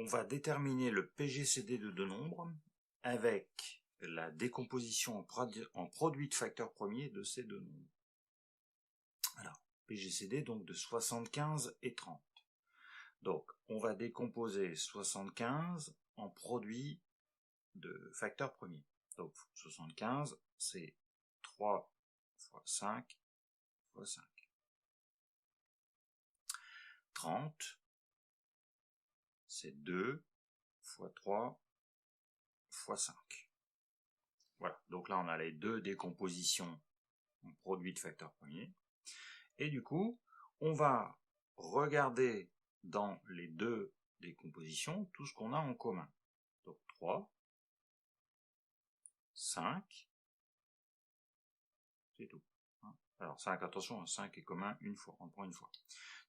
on va déterminer le PGCD de deux nombres avec la décomposition en produit de facteurs premiers de ces deux nombres. Alors, PGCD donc de 75 et 30. Donc, on va décomposer 75 en produit de facteurs premiers. Donc, 75, c'est 3 fois 5 fois 5. 30, c'est 2 fois 3 fois 5. Voilà, donc là on a les deux décompositions en produit de facteurs premiers. Et du coup, on va regarder dans les deux décompositions tout ce qu'on a en commun. Donc 3, 5, c'est tout. Alors 5, attention, 5 est commun une fois, on prend une fois.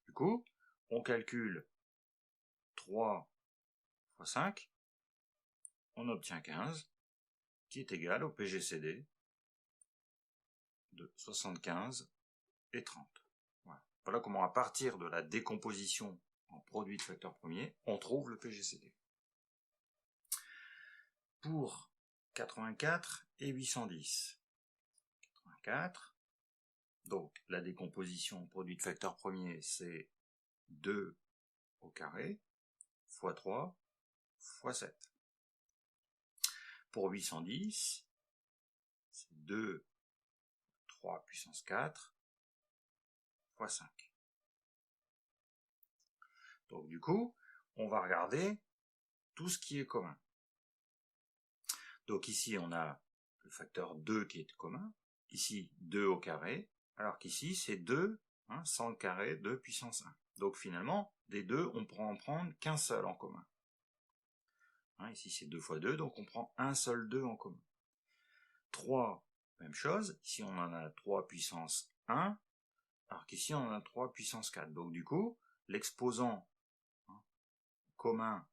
Du coup, on calcule 3 fois 5, on obtient 15, qui est égal au PGCD de 75 et 30. Voilà comment, à partir de la décomposition en produit de facteurs premiers, on trouve le PGCD. Pour 84 et 810. 84, donc la décomposition en produit de facteurs premiers, c'est 2 au carré, fois 3, fois 7. Pour 810, c'est 2, 3 puissance 4, fois 5. Donc du coup, on va regarder tout ce qui est commun. Donc ici, on a le facteur 2 qui est commun. Ici, 2 au carré. Alors qu'ici, c'est 2, 100 le carré, 2 puissance 1. Donc finalement, des deux, on pourra en prendre qu'un seul en commun. Ici, c'est 2 fois 2, donc on prend un seul 2 en commun. 3, même chose. Ici, on en a 3 puissance 1. Alors qu'ici, on en a 3 puissance 4. Donc du coup, l'exposant commun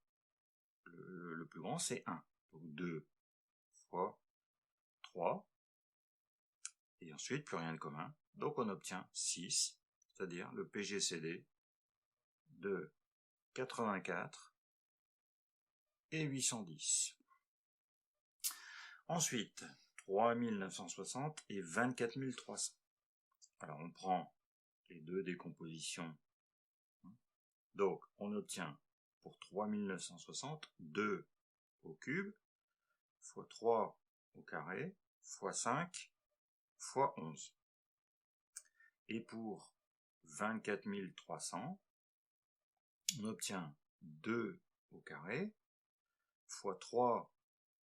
le plus grand, c'est 1. Donc 2 fois 3. Et ensuite, plus rien de commun. Donc on obtient 6, c'est-à-dire le PGCD de 84 et 810. Ensuite, 3960 et 24300. Alors on prend les deux décompositions. Donc on obtient pour 3960 2 au cube fois 3 au carré fois 5 fois 11. Et pour 24300, on obtient 2 au carré fois 3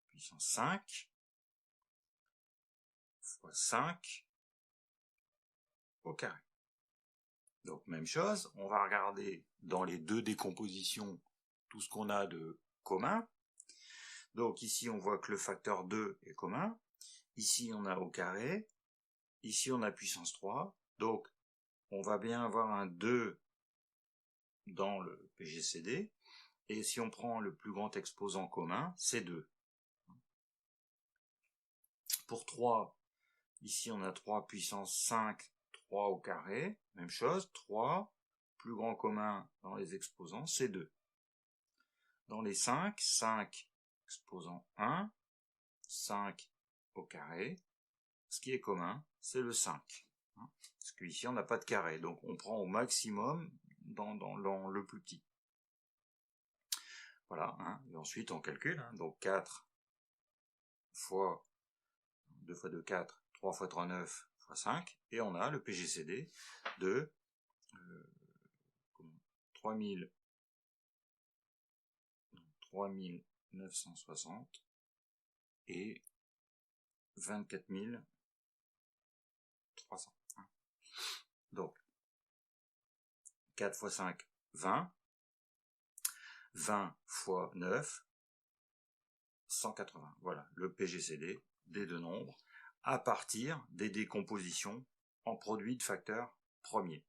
puissance 5 fois 5 au carré. Donc même chose, on va regarder dans les deux décompositions tout ce qu'on a de commun. Donc ici on voit que le facteur 2 est commun, ici on a au carré, ici on a puissance 3, donc on va bien avoir un 2 dans le PGCD, et si on prend le plus grand exposant commun, c'est 2. Pour 3, ici on a 3 puissance 5, 3 au carré, même chose, 3, plus grand commun dans les exposants, c'est 2. Dans les 5, 5 exposant 1, 5 au carré, ce qui est commun, c'est le 5. Parce qu'ici on n'a pas de carré, donc on prend au maximum dans le plus petit. Voilà, et ensuite on calcule, donc 4 fois 2 fois 2, 4, 3 fois 3, 9 fois 5, et on a le PGCD de 3960 et 24300. Donc 4 fois 5, 20. 20 fois 9, 180. Voilà, le PGCD des deux nombres à partir des décompositions en produits de facteurs premiers.